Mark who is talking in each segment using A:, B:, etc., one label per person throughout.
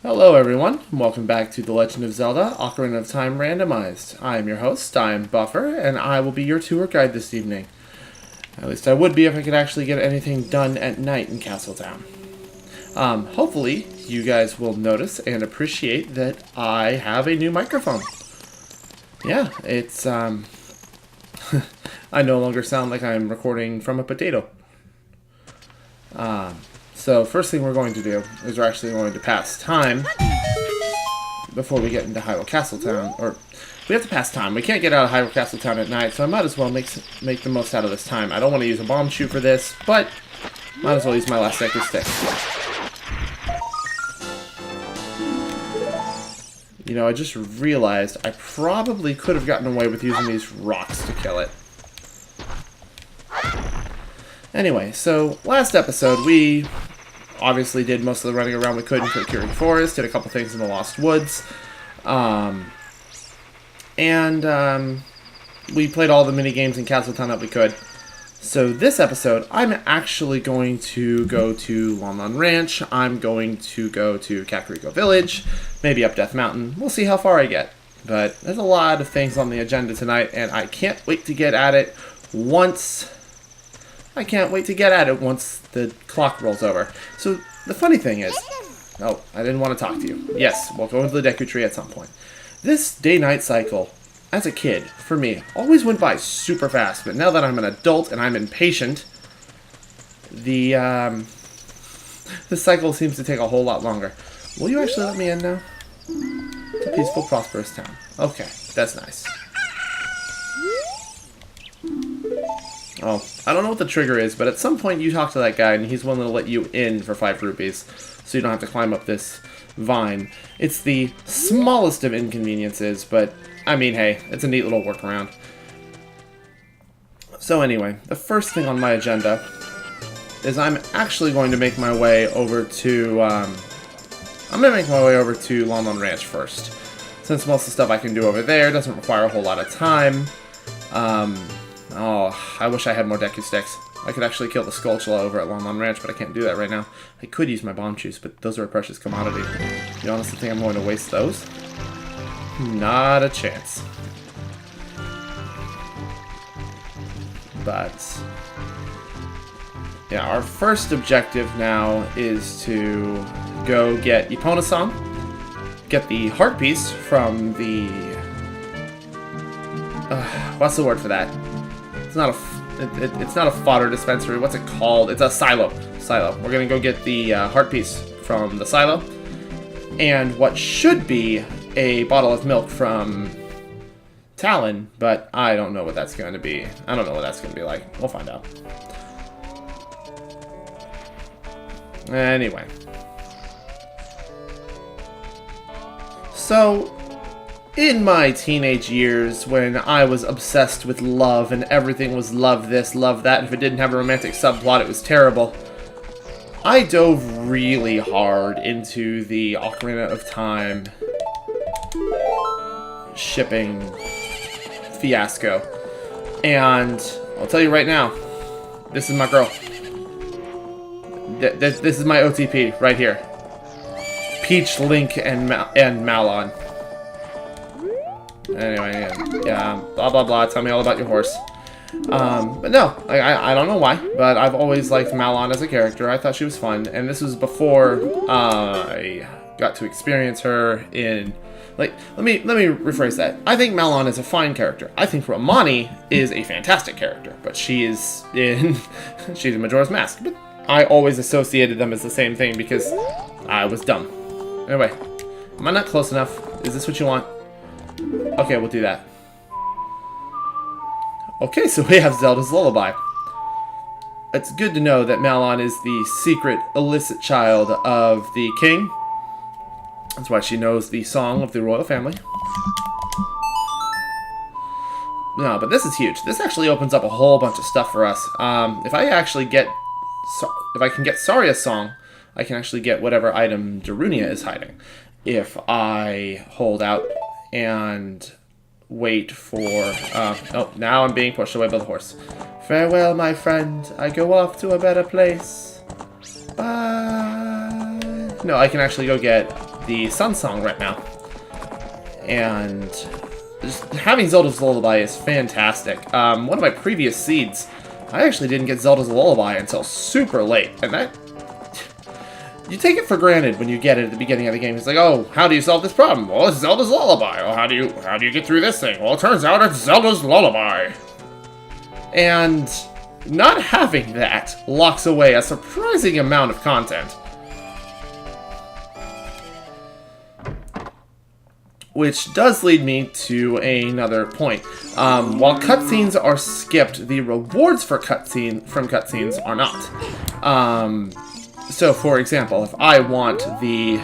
A: Hello everyone, and welcome back to The Legend of Zelda: Ocarina of Time Randomized. I am your host, I am Buffer, and I will be your tour guide this evening. At least I would be if I could actually get anything done at night in Castletown. Hopefully, you guys will notice and appreciate that I have a new microphone. Yeah, it's, I no longer sound like I'm recording from a potato. So first thing we're going to do is we're actually going to pass time before we get into Hyrule Castletown. Or, we have to pass time. We can't get out of Hyrule Castletown at night, so I might as well make the most out of this time. I don't want to use a bomb shoe for this, but might as well use my last Deku Stick. You know, I just realized I probably could have gotten away with using these rocks to kill it. Anyway, so last episode we obviously did most of the running around we could in Kokiri Forest, did a couple things in the Lost Woods, and we played all the mini games in Castletown that we could. So this episode, I'm actually going to go to Lon Lon Ranch, I'm going to go to Kakariko Village, maybe up Death Mountain. We'll see how far I get. But there's a lot of things on the agenda tonight, and I can't wait to get at it once the clock rolls over. So the funny thing is, oh, I didn't want to talk to you. Yes, we'll go into the Deku Tree at some point. This day-night cycle, as a kid, for me, always went by super fast. But now that I'm an adult and I'm impatient, the cycle seems to take a whole lot longer. Will you actually let me in now? It's a peaceful, prosperous town. Okay, that's nice. Oh, I don't know what the trigger is, but at some point you talk to that guy and he's willing to let you in for 5 rupees, so you don't have to climb up this vine. It's the smallest of inconveniences, but I mean, hey, it's a neat little workaround. So anyway, the first thing on my agenda is I'm actually going to make my way over to, Lon Lon Ranch first. Since most of the stuff I can do over there doesn't require a whole lot of time. Oh, I wish I had more Deku Sticks. I could actually kill the Skulltula over at Lon Lon Ranch, but I can't do that right now. I could use my bomb shoes, but those are a precious commodity. You honestly think I'm going to waste those? Not a chance. But yeah, our first objective now is to go get Epona-san, get the heart piece from the... what's the word for that? It's not a fodder dispensary. What's it called? It's a silo. We're gonna go get the heart piece from the silo, and what should be a bottle of milk from Talon, but I don't know what that's going to be. I don't know what that's going to be like. We'll find out. Anyway. So, in my teenage years, when I was obsessed with love and everything was love this, love that, and if it didn't have a romantic subplot, it was terrible, I dove really hard into the Ocarina of Time shipping fiasco. And I'll tell you right now, this is my girl. This is my OTP right here. Peach, Link, and Malon. Anyway, yeah, blah blah blah, tell me all about your horse. But no, I don't know why, but I've always liked Malon as a character. I thought she was fun, and this was before I got to experience her in... Like, let me rephrase that. I think Malon is a fine character. I think Romani is a fantastic character, but she is in... she's in Majora's Mask. But I always associated them as the same thing because I was dumb. Anyway, am I not close enough? Is this what you want? Okay, we'll do that. Okay, so we have Zelda's Lullaby. It's good to know that Malon is the secret, illicit child of the king. That's why she knows the song of the royal family. No, but this is huge. This actually opens up a whole bunch of stuff for us. If I can get Saria's song, I can actually get whatever item Darunia is hiding. If I hold out and wait for... oh, now I'm being pushed away by the horse. Farewell, my friend. I go off to a better place. Bye. No, I can actually go get the Sun Song right now. And just having Zelda's Lullaby is fantastic. One of my previous seeds, I actually didn't get Zelda's Lullaby until super late, and that... You take it for granted when you get it at the beginning of the game. It's like, oh, how do you solve this problem? Well, it's Zelda's Lullaby. Well, how do you get through this thing? Well, it turns out it's Zelda's Lullaby. And not having that locks away a surprising amount of content. Which does lead me to another point. While cutscenes are skipped, the rewards for cutscenes are not. So, for example, if I want the,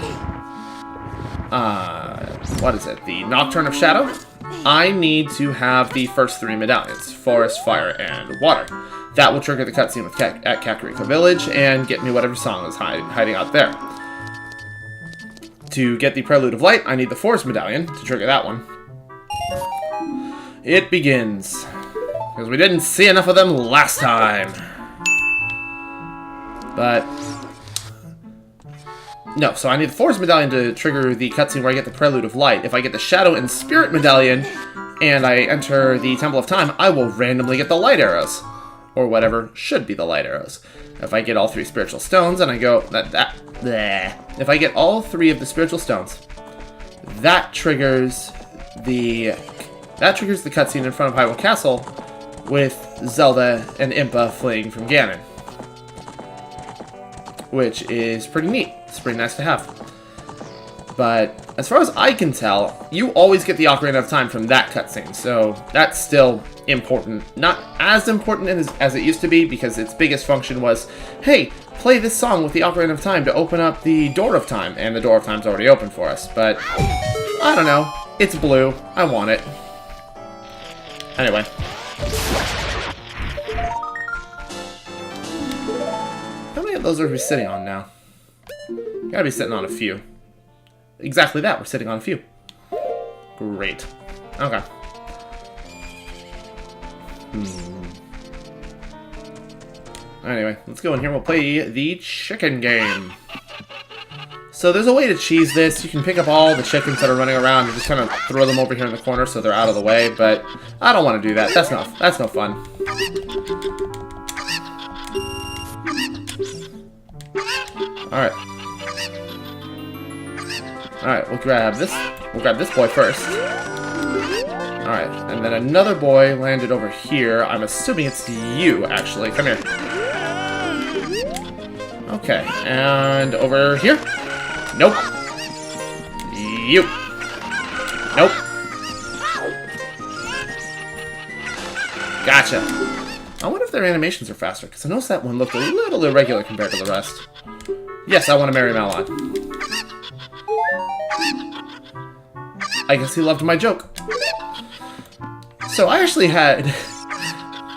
A: the Nocturne of Shadow, I need to have the first 3 medallions, Forest, Fire, and Water. That will trigger the cutscene at Kakariko Village and get me whatever song is hiding out there. To get the Prelude of Light, I need the Forest medallion to trigger that one. It begins. Because we didn't see enough of them last time. But... no, so I need the Forest medallion to trigger the cutscene where I get the Prelude of Light. If I get the Shadow and Spirit medallion, and I enter the Temple of Time, I will randomly get the Light Arrows. Or whatever should be the Light Arrows. If I get all 3 Spiritual Stones, and I go... If I get all 3 of the Spiritual Stones, that triggers the cutscene in front of Hyrule Castle with Zelda and Impa fleeing from Ganon. Which is pretty neat. It's pretty nice to have. But as far as I can tell, you always get the Ocarina of Time from that cutscene, so that's still important. Not as important as it used to be, because its biggest function was, hey, play this song with the Ocarina of Time to open up the Door of Time, and the Door of Time's already open for us. But, I don't know. It's blue. I want it. Anyway. How many of those are we sitting on now? Gotta be sitting on a few. Exactly that, we're sitting on a few. Great. Okay. Anyway, let's go in here. We'll play the chicken game. So there's a way to cheese this. You can pick up all the chickens that are running around and just kind of throw them over here in the corner so they're out of the way, but I don't want to do that. That's no fun. Alright. Alright, we'll grab this. We'll grab this boy first. Alright, and then another boy landed over here. I'm assuming it's you, actually. Come here. Okay, and over here? Nope. You. Nope. Gotcha. I wonder if their animations are faster, because I noticed that one looked a little irregular compared to the rest. Yes, I want to marry Malon. I guess he loved my joke. So I actually had...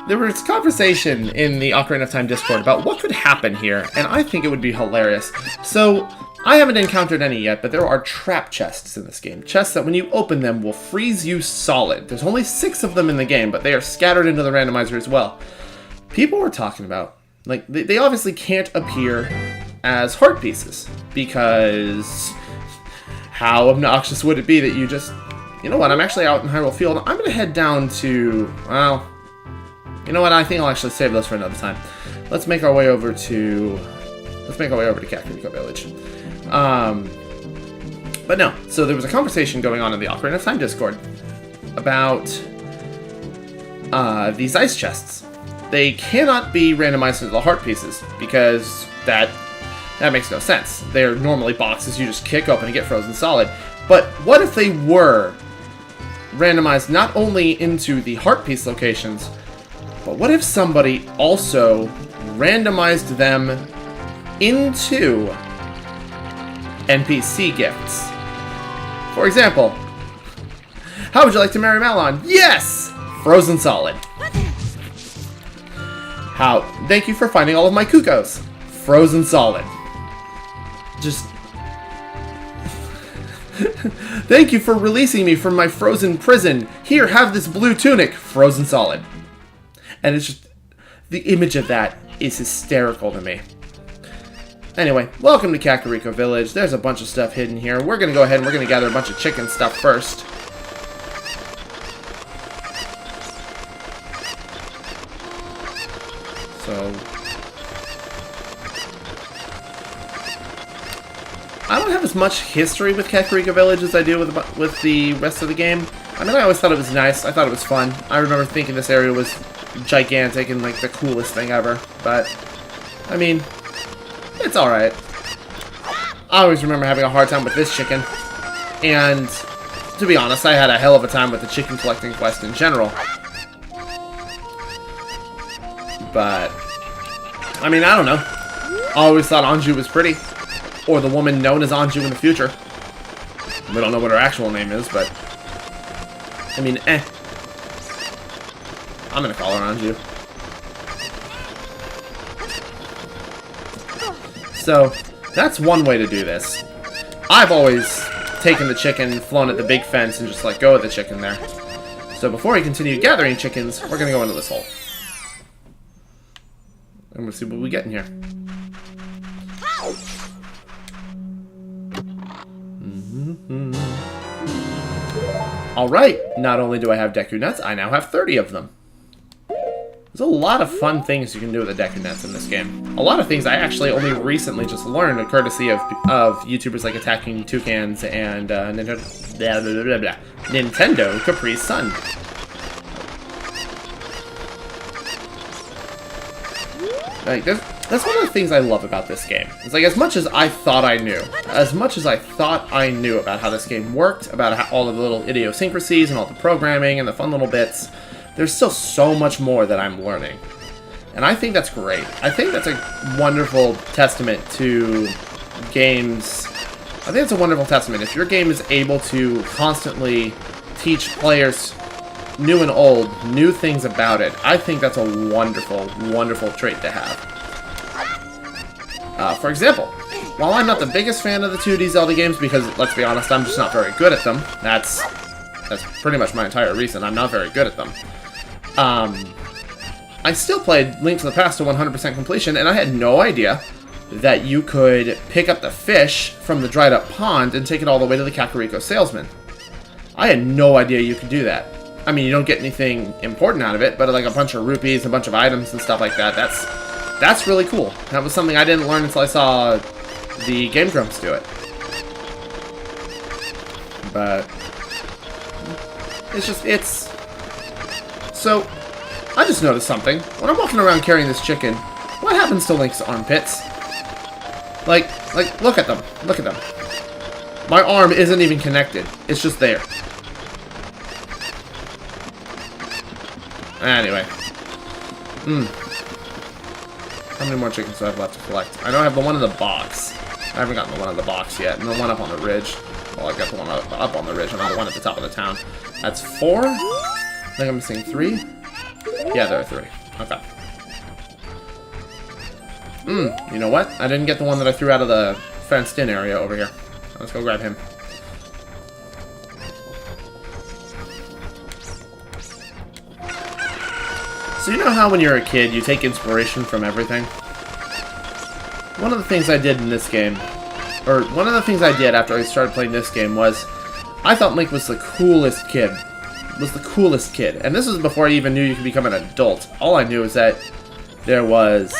A: there was conversation in the Ocarina of Time Discord about what could happen here, and I think it would be hilarious. So, I haven't encountered any yet, but there are trap chests in this game. Chests that when you open them will freeze you solid. There's only 6 of them in the game, but they are scattered into the randomizer as well. People were talking about, like, they obviously can't appear as heart pieces, because... how obnoxious would it be that you just... you know what, I'm actually out in Hyrule Field. I'm going to head down to... well... you know what, I think I'll actually save those for another time. Let's make our way over to... Kakariko Village. But no, so there was a conversation going on in the Ocarina of Time Discord about these ice chests. They cannot be randomized into the heart pieces, because that makes no sense. They're normally boxes you just kick open and get frozen solid. But what if they were randomized not only into the heart piece locations, but what if somebody also randomized them into NPC gifts? For example, how would you like to marry Malon? Yes! Frozen solid. How? Thank you for finding all of my Kukos. Frozen solid. Just... thank you for releasing me from my frozen prison. Here, have this blue tunic. Frozen solid. And it's just... the image of that is hysterical to me. Anyway, welcome to Kakariko Village. There's a bunch of stuff hidden here. We're going to go ahead and we're going to gather a bunch of chicken stuff first. So... I don't have as much history with Kakariko Village as I do with the rest of the game. I mean, I always thought it was nice. I thought it was fun. I remember thinking this area was gigantic and, like, the coolest thing ever. But, I mean... it's alright. I always remember having a hard time with this chicken. And, to be honest, I had a hell of a time with the chicken collecting quest in general. But, I mean, I don't know. I always thought Anju was pretty. Or the woman known as Anju in the future. We don't know what her actual name is, but... I mean, I'm gonna call her Anju. So, that's one way to do this. I've always taken the chicken, flown at the big fence, and just let go of the chicken there. So before we continue gathering chickens, we're going to go into this hole. And we'll see what we get in here. Alright, not only do I have Deku Nuts, I now have 30 of them. There's a lot of fun things you can do with the Deku Nuts in this game. A lot of things I actually only recently just learned, courtesy of YouTubers like Attacking Toucans and Nintendo Capri Sun. Like, that's one of the things I love about this game. It's like, as much as I thought I knew, about how this game worked, about how all of the little idiosyncrasies and all the programming and the fun little bits, there's still so much more that I'm learning. And I think that's great. I think that's a wonderful testament to games. I think it's a wonderful testament. If your game is able to constantly teach players, new and old, new things about it, I think that's a wonderful, wonderful trait to have. For example, while I'm not the biggest fan of the 2D Zelda games, because, let's be honest, I'm just not very good at them. That's pretty much my entire reason. I'm not very good at them. I still played Link to the Past to 100% completion, and I had no idea that you could pick up the fish from the dried up pond and take it all the way to the Kakariko salesman. I had no idea you could do that. I mean, you don't get anything important out of it, but like a bunch of rupees, a bunch of items and stuff like that, that's really cool. That was something I didn't learn until I saw the Game Grumps do it. But it's... So, I just noticed something. When I'm walking around carrying this chicken, what happens to Link's armpits? Like, look at them. Look at them. My arm isn't even connected. It's just there. Anyway. How many more chickens do I have left to collect? I know I have the one in the box. I haven't gotten the one in the box yet. And the one up on the ridge. Well, I got the one up on the ridge and not the one at the top of the town. That's 4. I think I'm missing 3. Yeah, there are 3. Okay. You know what? I didn't get the one that I threw out of the fenced-in area over here. Let's go grab him. So you know how when you're a kid, you take inspiration from everything? One of the things I did in this game, or one of the things I did after I started playing this game was, I thought Link was the coolest kid. And this was before I even knew you could become an adult. All I knew is that there was,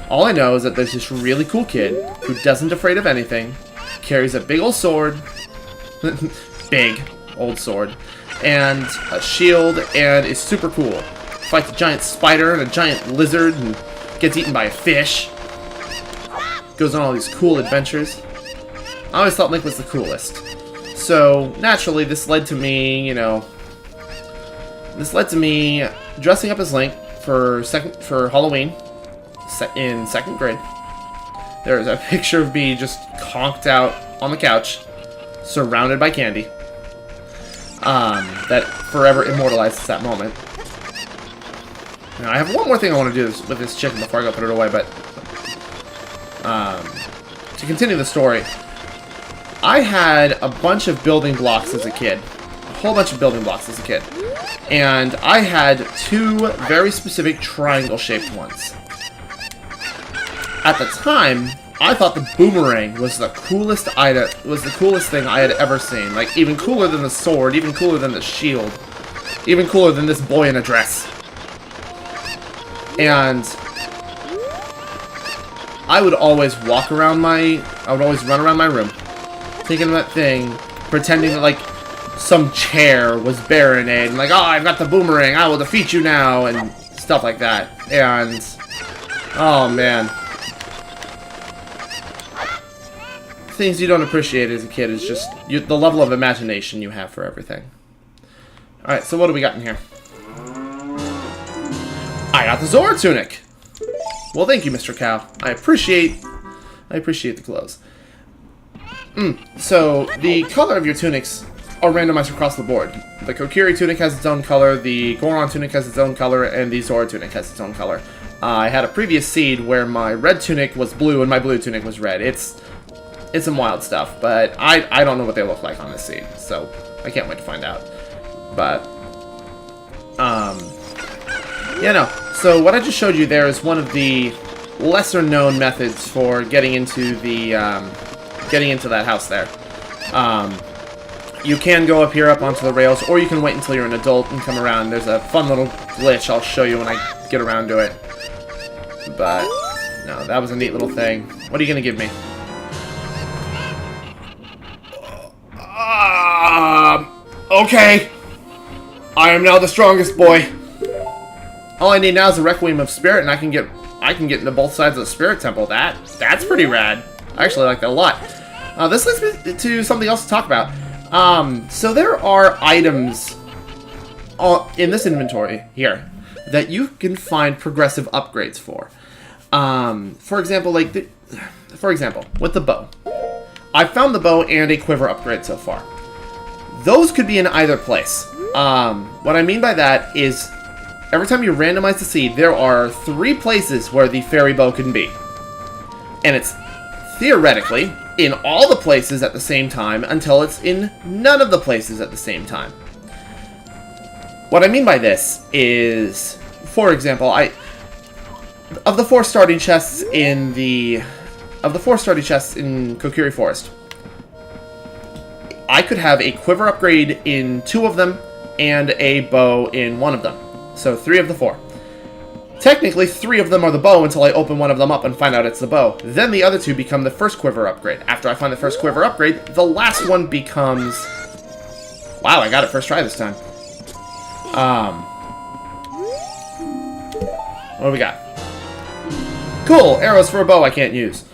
A: all I know is that there's this really cool kid who doesn't afraid of anything, carries a big old sword, big old sword, and a shield, and is super cool. Fights a giant spider and a giant lizard, and gets eaten by a fish. Goes on all these cool adventures. I always thought Link was the coolest. So, naturally, this led to me, dressing up as Link for Halloween in 2nd grade. There's a picture of me just conked out on the couch, surrounded by candy. That forever immortalizes that moment. Now, I have one more thing I want to do with this chicken before I go put it away, but to continue the story, I had a bunch of building blocks as a kid. A whole bunch of building blocks as a kid. And I had 2 very specific triangle-shaped ones. At the time, I thought the boomerang was the coolest item, was the coolest thing I had ever seen. Like, even cooler than the sword, even cooler than the shield, even cooler than this boy in a dress. And I would always run around my room, taking that thing, pretending that, like, some chair was Baronade, and like, oh, I've got the boomerang, I will defeat you now, and stuff like that. And, oh man. Things you don't appreciate as a kid is just the level of imagination you have for everything. Alright, so what do we got in here? I got the Zora tunic! Well, thank you, Mr. Cow. I appreciate the clothes. So, the color of your tunics are randomized across the board. The Kokiri tunic has its own color, the Goron tunic has its own color, and the Zora tunic has its own color. I had a previous seed where my red tunic was blue and my blue tunic was red. It's some wild stuff, but I don't know what they look like on this seed, so I can't wait to find out. But, yeah, no. So what I just showed you there is one of the lesser-known methods for getting into the, getting into that house there. You can go up here up onto the rails, or you can wait until you're an adult and come around. There's a fun little glitch I'll show you when I get around to it. But, no, that was a neat little thing. What are you going to give me? Okay. I am now the strongest boy. All I need now is a Requiem of Spirit, and I can get into both sides of the Spirit Temple. That's pretty rad. I actually like that a lot. This leads me to something else to talk about. So there are items in this inventory here that you can find progressive upgrades for. For example, with the bow. I found the bow and a quiver upgrade so far. Those could be in either place. What I mean by that is, every time you randomize the seed, there are 3 places where the fairy bow can be. And it's theoretically in all the places at the same time until it's in none of the places at the same time. What I mean by this is, for example, of the 4 starting chests in Kokiri Forest, I could have a quiver upgrade in 2 of them and a bow in 1 of them. So 3 of the 4. Technically, 3 of them are the bow until I open one of them up and find out it's the bow. Then the other 2 become the first quiver upgrade. After I find the first quiver upgrade, the last one becomes... Wow, I got it first try this time. What do we got? Cool! Arrows for a bow I can't use.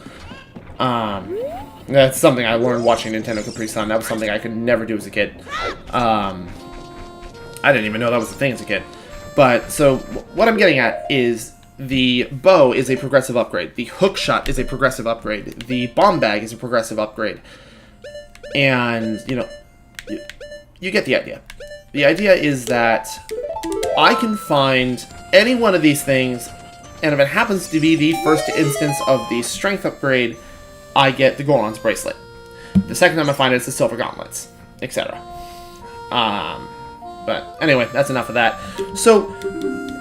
A: That's something I learned watching Nintendo Capri Sun. That was something I could never do as a kid. I didn't even know that was a thing as a kid. But, so, what I'm getting at is the bow is a progressive upgrade. The hook shot is a progressive upgrade. The bomb bag is a progressive upgrade. And, you know, you get the idea. The idea is that I can find any one of these things, and if it happens to be the first instance of the strength upgrade, I get the Goron's bracelet. The second time I find it, it's the silver gauntlets, etc. But anyway, that's enough of that. So,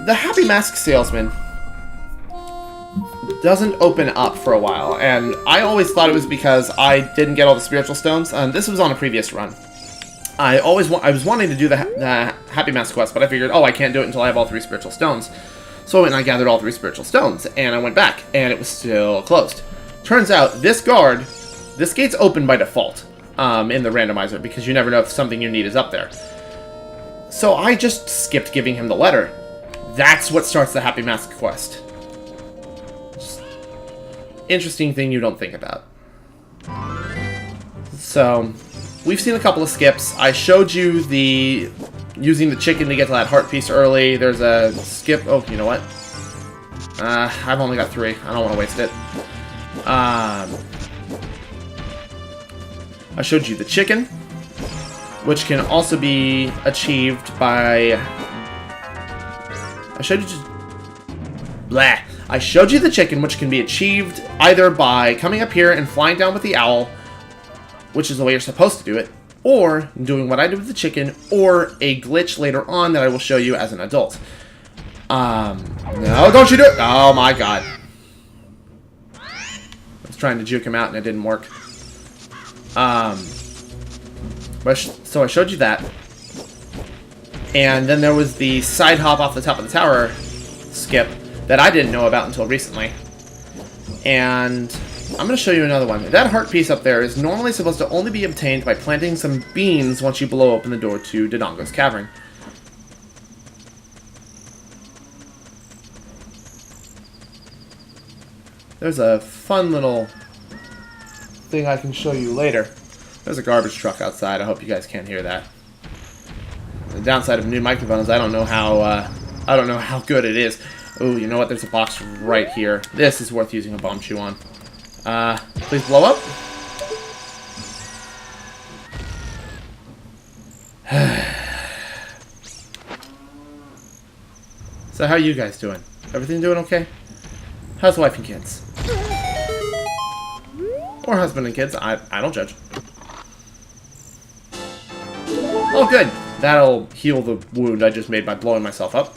A: the Happy Mask Salesman doesn't open up for a while, and I always thought it was because I didn't get all the spiritual stones. This was on a previous run. I was wanting to do the Happy Mask quest, but I figured, oh, I can't do it until I have all 3 spiritual stones. So I went and I gathered all 3 spiritual stones, and I went back, and it was still closed. Turns out, this gate's open by default in the randomizer, because you never know if something you need is up there. So I just skipped giving him the letter. That's what starts the Happy Mask quest. Just interesting thing you don't think about. So, we've seen a couple of skips. I showed you using the chicken to get to that heart piece early. There's a skip. Oh, you know what? I've only got 3. I don't want to waste it. I showed you the chicken, which can also be achieved by... I showed you the chicken, which can be achieved either by coming up here and flying down with the owl, which is the way you're supposed to do it, or doing what I did with the chicken, or a glitch later on that I will show you as an adult. No, don't you do it! Oh my god. trying to juke him out and it didn't work. So I showed you that. And then there was the side hop off the top of the tower skip that I didn't know about until recently. And I'm going to show you another one. That heart piece up there is normally supposed to only be obtained by planting some beans once you blow open the door to Dodongo's cavern. There's a fun little thing I can show you later. There's a garbage truck outside. I hope you guys can't hear that. The downside of new microphones, I don't know how good it is. Oh, you know what? There's a box right here. This is worth using a bomb chew on. Please blow up. So how are you guys doing? Everything doing okay? How's wife and kids? Or husband and kids. I don't judge. Oh, good. That'll heal the wound I just made by blowing myself up.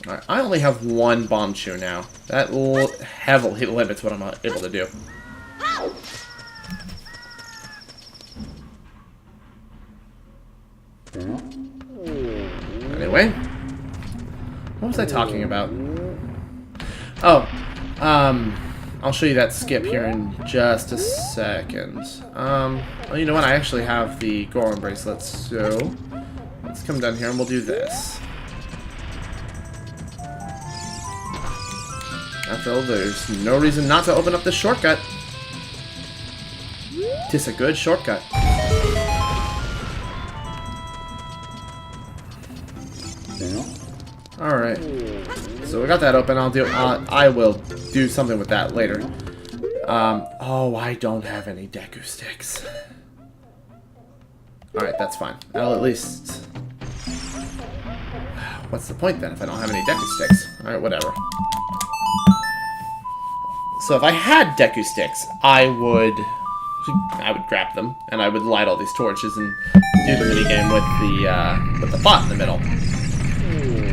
A: Alright, I only have one bomb chew now. That heavily limits what I'm able to do. Anyway. What was I talking about? Oh, I'll show you that skip here in just a second. Well, you know what? I actually have the Goron bracelets, so let's come down here and we'll do this. After all, there's no reason not to open up this shortcut. Tis a good shortcut. Alright. So we got that open. I will do something with that later. Oh, I don't have any Deku sticks. Alright, that's fine. I'll at least... What's the point then if I don't have any Deku sticks? Alright, whatever. So if I had Deku sticks, I would grab them, and I would light all these torches and do the minigame with the bot in the middle.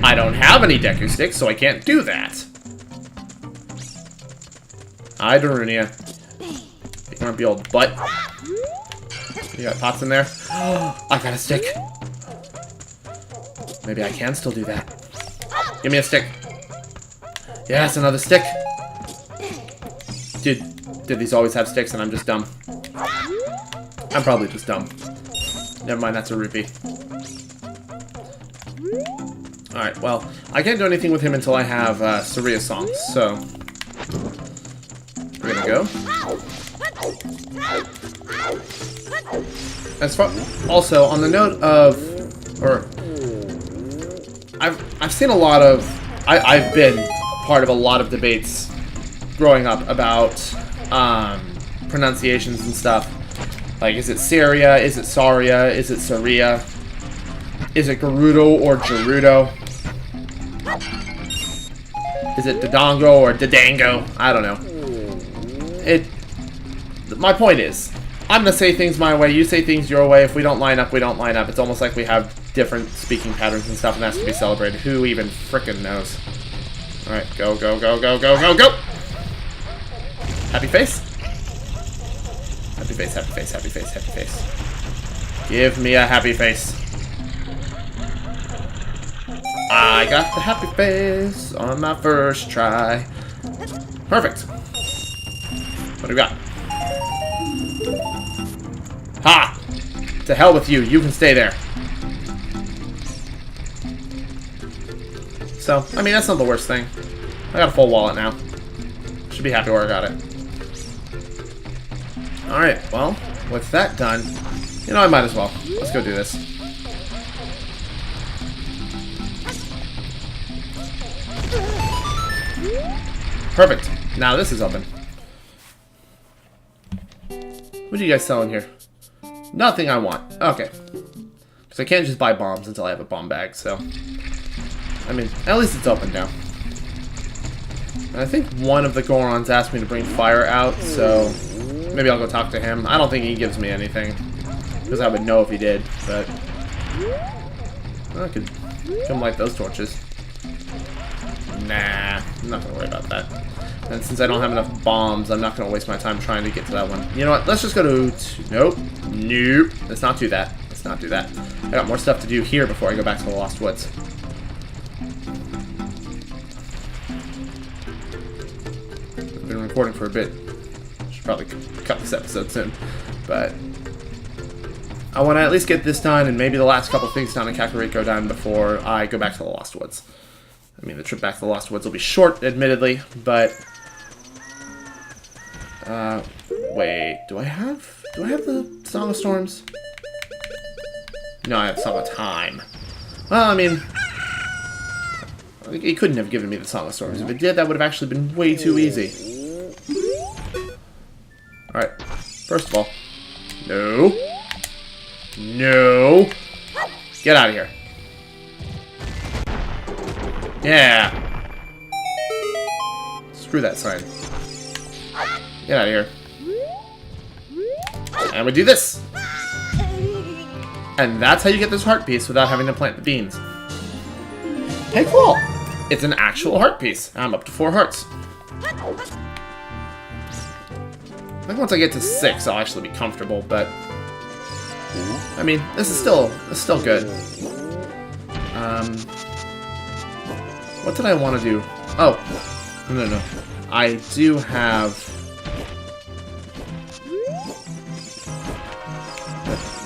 A: I don't have any Deku sticks, so I can't do that. Hi, Darunia. You grumpy old butt. You got pots in there? I got a stick. Maybe I can still do that. Give me a stick. Yes, another stick. Did these always have sticks and I'm just dumb? I'm probably just dumb. Never mind, that's a rupee. Alright, well, I can't do anything with him until I have Saria songs, so... We're gonna go. As far... Also, on the note of... Or... I've seen a lot of... I've been part of a lot of debates growing up about pronunciations and stuff. Like, is it Saria? Is it Saria? Is it Saria? Is it Gerudo or Gerudo? Is it Dodongo or Dodango? I don't know. My point is, I'm gonna say things my way, you say things your way. If we don't line up, we don't line up. It's almost like we have different speaking patterns and stuff, and that's to be celebrated. Who even frickin' knows? Alright, go, go, go, go, go, go, go! Happy face? Happy face, happy face, happy face, happy face. Give me a happy face. I got the happy face on my first try. Perfect. What do we got? Ha! To hell with you. You can stay there. So, I mean, that's not the worst thing. I got a full wallet now. Should be happy where I got it. Alright, well, with that done, you know, I might as well. Let's go do this. Perfect. Now this is open. What are you guys selling here? Nothing I want. Okay. Because I can't just buy bombs until I have a bomb bag, so... I mean, at least it's open now. And I think one of the Gorons asked me to bring fire out, so... Maybe I'll go talk to him. I don't think he gives me anything. Because I would know if he did, but... I could come light those torches. Nah. I'm not going to worry about that. And since I don't have enough bombs, I'm not going to waste my time trying to get to that one. You know what? Let's just go to... Nope. Nope. Let's not do that. Let's not do that. I got more stuff to do here before I go back to the Lost Woods. I've been recording for a bit. Should probably cut this episode soon. But I want to at least get this done and maybe the last couple things down in Kakariko done before I go back to the Lost Woods. I mean, the trip back to the Lost Woods will be short, admittedly, but... wait, do I have the Song of Storms? No, I have Song of Time. Well, I mean... He couldn't have given me the Song of Storms. If it did, that would have actually been way too easy. Alright, first of all... No. No. Get out of here. Yeah. Screw that sign. Get out of here. And we do this. And that's how you get this heart piece without having to plant the beans. Hey, cool. It's an actual heart piece. I'm up to 4 hearts. I think once I get to 6, I'll actually be comfortable, but... I mean, this is still good. What did I want to do? Oh, no. I do have...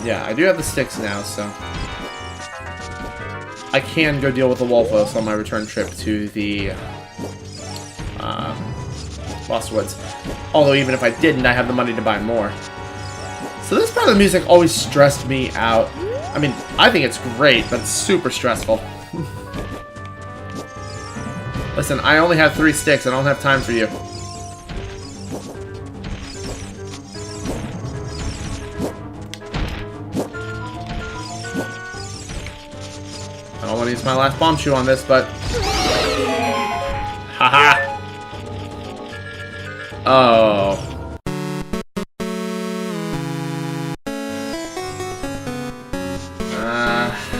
A: Yeah, I do have the sticks now, so... I can go deal with the Wolfos on my return trip to the... Lost Woods. Although even if I didn't, I have the money to buy more. So this part of the music always stressed me out. I mean, I think it's great, but it's super stressful. Listen, I only have 3 sticks. I don't have time for you. I don't want to use my last bomb shoe on this, but... Haha! Oh...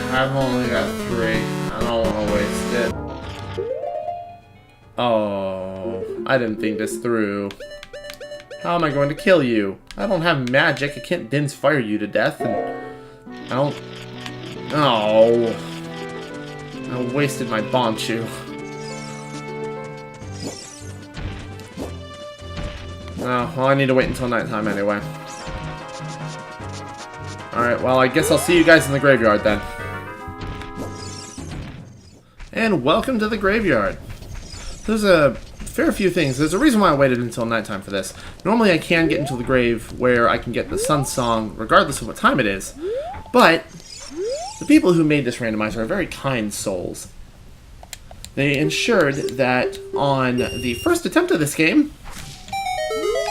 A: I've only got 3. I don't want to waste it. Oh, I didn't think this through. How am I going to kill you? I don't have magic. I can't Din's fire you to death, and I don't... Oh. I wasted my bomb shoe. Oh, well, I need to wait until nighttime anyway. Alright, well, I guess I'll see you guys in the graveyard then. And welcome to the graveyard. There's a fair few things. There's a reason why I waited until nighttime for this. Normally I can get into the grave where I can get the sun song regardless of what time it is. But the people who made this randomizer are very kind souls. They ensured that on the first attempt of this game,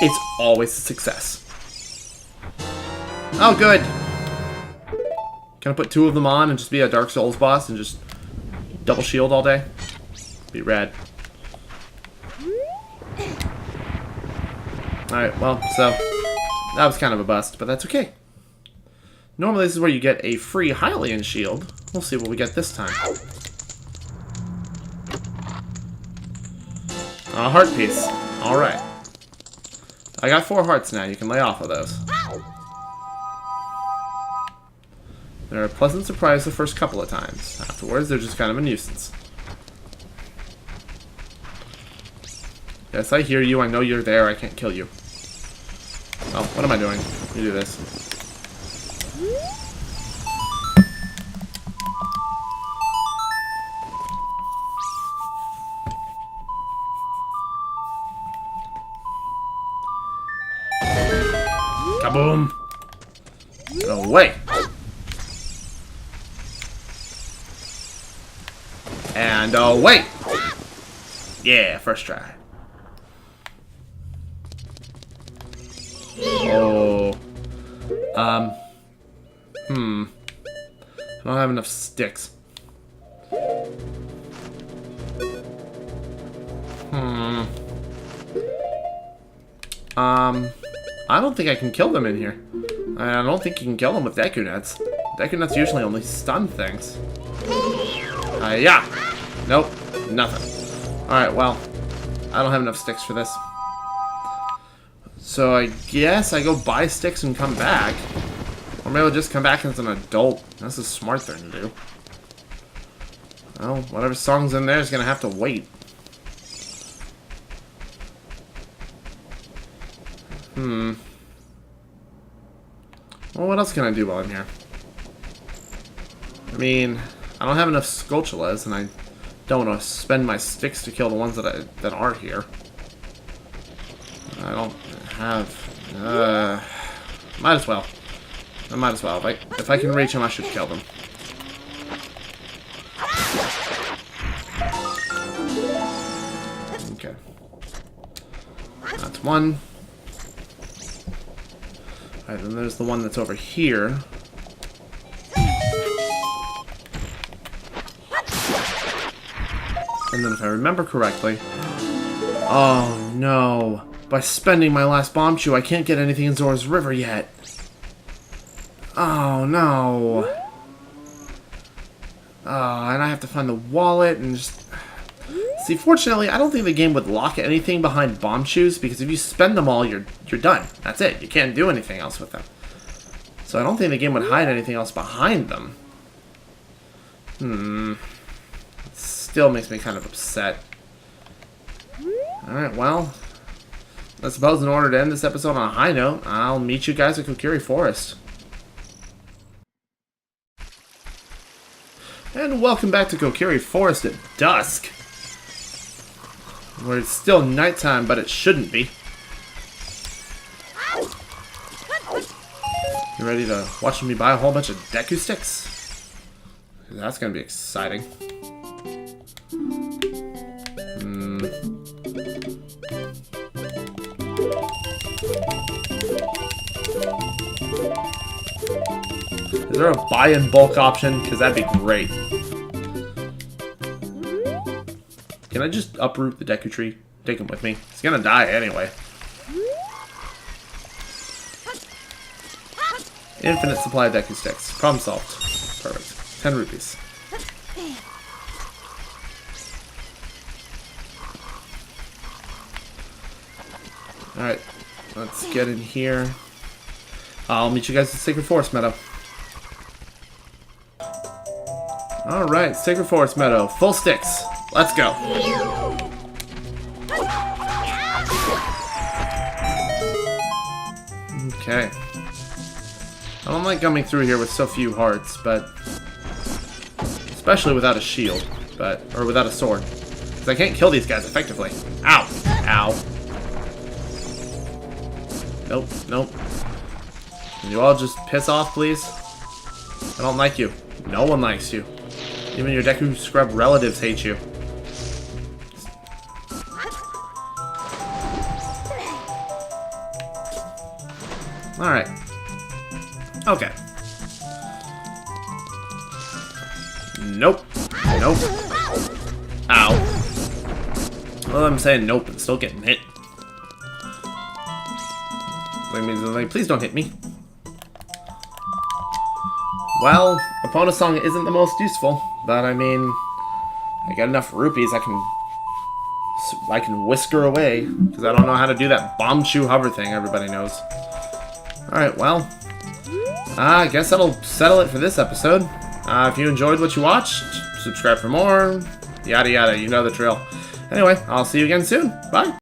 A: it's always a success. Oh, good. Can I put 2 of them on and just be a Dark Souls boss and just double shield all day? Be rad. Alright, well, so that was kind of a bust, but that's okay. Normally this is where you get a free Hylian shield. We'll see what we get this time. A heart piece. Alright. I got 4 hearts now. You can lay off of those. They're a pleasant surprise the first couple of times. Afterwards, they're just kind of a nuisance. Yes, I hear you. I know you're there. I can't kill you. Oh, what am I doing? Let me do this. Kaboom! Go away! And away! Yeah, first try. Oh. I don't have enough sticks. I don't think I can kill them in here. I don't think you can kill them with Deku Nuts. Deku Nuts usually only stun things. Yeah. Nope. Nothing. Alright, well, I don't have enough sticks for this. So I guess I go buy sticks and come back. Or maybe I'll just come back as an adult. That's a smart thing to do. Well, whatever song's in there is gonna have to wait. Well, what else can I do while I'm here? I mean, I don't have enough TLoZ, and I don't want to spend my sticks to kill the ones that are here. I don't have... might as well. I might as well. If I can reach them, I should kill them. Okay. That's one. Alright, then there's the one that's over here. And then if I remember correctly... Oh, no. By spending my last bomb chew, I can't get anything in Zora's River yet. Oh, no. And I have to find the wallet and just... See, fortunately, I don't think the game would lock anything behind bomb chews, because if you spend them all, you're done. That's it. You can't do anything else with them. So I don't think the game would hide anything else behind them. It still makes me kind of upset. Alright, well, I suppose in order to end this episode on a high note, I'll meet you guys at Kokiri Forest. And welcome back to Kokiri Forest at dusk. Where it's still nighttime, but it shouldn't be. You ready to watch me buy a whole bunch of Deku sticks? That's gonna be exciting. Is there a buy in bulk option? Because that'd be great. Can I just uproot the Deku tree? Take him with me. He's gonna die anyway. Infinite supply of Deku sticks. Problem solved. Perfect. 10 rupees. Alright. Let's get in here. I'll meet you guys at Sacred Forest Meadow. Alright, Sacred Forest Meadow. Full sticks. Let's go. Okay. I don't like coming through here with so few hearts, but... Especially without a shield, or without a sword. Because I can't kill these guys effectively. Ow! Ow. Nope, nope. Can you all just piss off, please? I don't like you. No one likes you. Even your Deku Scrub relatives hate you. Alright. Okay. Nope. Nope. Ow. Well, I'm saying nope and still getting hit. Like, please don't hit me. Well, Epona Song isn't the most useful, but I mean, I got enough rupees I can whisker away, because I don't know how to do that bomb chew hover thing everybody knows. Alright, well, I guess that'll settle it for this episode. If you enjoyed what you watched, subscribe for more, yada yada, you know the drill. Anyway, I'll see you again soon. Bye!